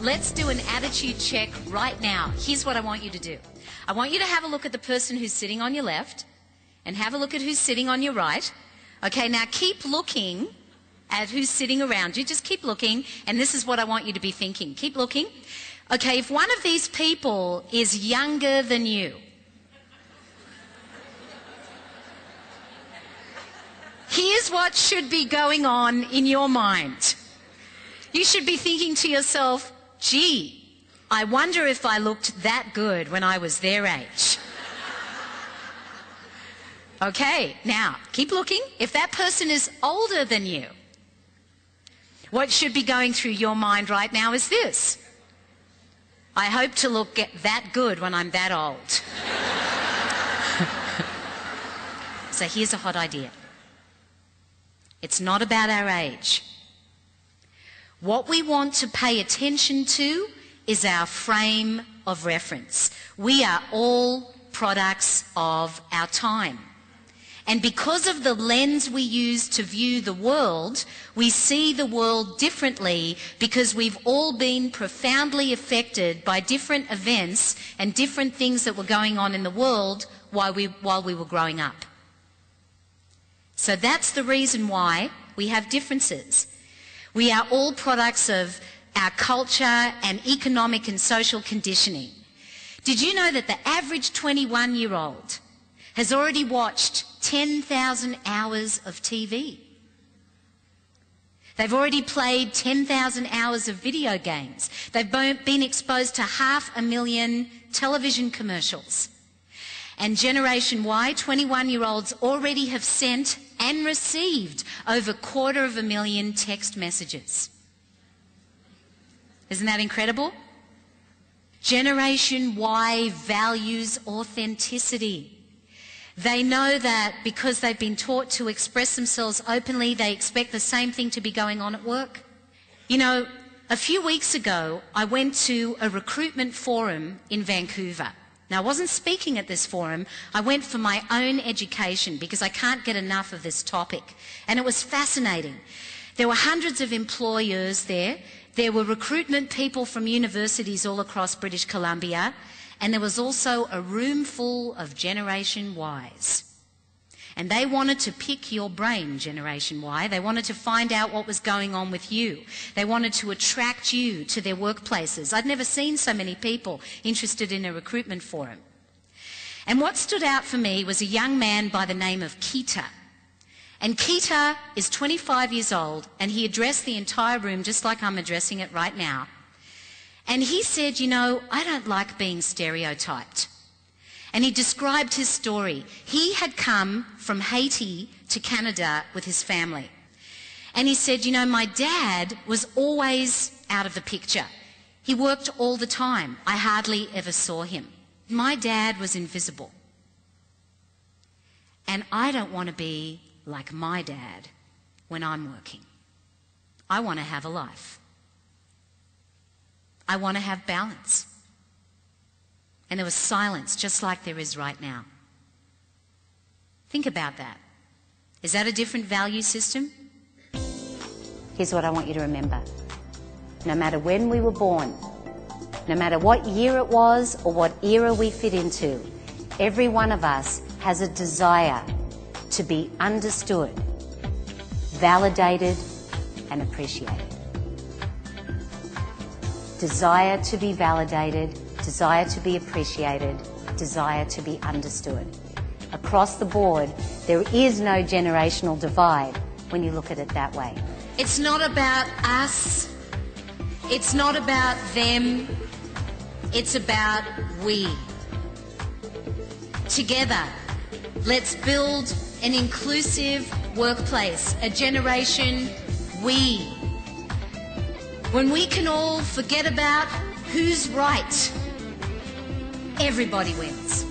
let's do an attitude check right now. Here's what I want you to do. I want you to have a look at the person who's sitting on your left and have a look at who's sitting on your right. Okay, now keep looking at who's sitting around you. Just keep looking, and this is what I want you to be thinking. Keep looking. Okay, if one of these people is younger than you, here's what should be going on in your mind. You should be thinking to yourself, gee, I wonder if I looked that good when I was their age. Okay, now, keep looking. If that person is older than you, what should be going through your mind right now is this. I hope to look that good when I'm that old. So here's a hot idea. It's not about our age. What we want to pay attention to is our frame of reference. We are all products of our time. And because of the lens we use to view the world, we see the world differently because we've all been profoundly affected by different events and different things that were going on in the world while we were growing up. So that's the reason why we have differences. We are all products of our culture and economic and social conditioning. Did you know that the average 21-year-old has already watched 10,000 hours of TV? They've already played 10,000 hours of video games. They've been exposed to 500,000 television commercials. And Generation Y, 21-year-olds already have sent and received over 250,000 text messages. Isn't that incredible? Generation Y values authenticity. They know that because they've been taught to express themselves openly, they expect the same thing to be going on at work. You know, a few weeks ago, I went to a recruitment forum in Vancouver. Now, I wasn't speaking at this forum. I went for my own education because I can't get enough of this topic. And it was fascinating. There were hundreds of employers there. There were recruitment people from universities all across British Columbia. And there was also a room full of Generation Ys. And they wanted to pick your brain, Generation Y. They wanted to find out what was going on with you. They wanted to attract you to their workplaces. I'd never seen so many people interested in a recruitment forum. And what stood out for me was a young man by the name of Keita. And Keita is 25 years old, and he addressed the entire room just like I'm addressing it right now. And he said, you know, I don't like being stereotyped. And he described his story. He had come from Haiti to Canada with his family. And he said, you know, my dad was always out of the picture. He worked all the time. I hardly ever saw him. My dad was invisible. And I don't want to be like my dad when I'm working. I want to have a life. I want to have balance. And there was silence, just like there is right now. Think about that. Is that a different value system? Here's what I want you to remember. No matter when we were born, no matter what year it was or what era we fit into, every one of us has a desire to be understood, validated, and appreciated. Desire to be validated, desire to be appreciated, desire to be understood. Across the board, there is no generational divide when you look at it that way. It's not about us. It's not about them. It's about we. Together, let's build an inclusive workplace, a generation we. When we can all forget about who's right, everybody wins.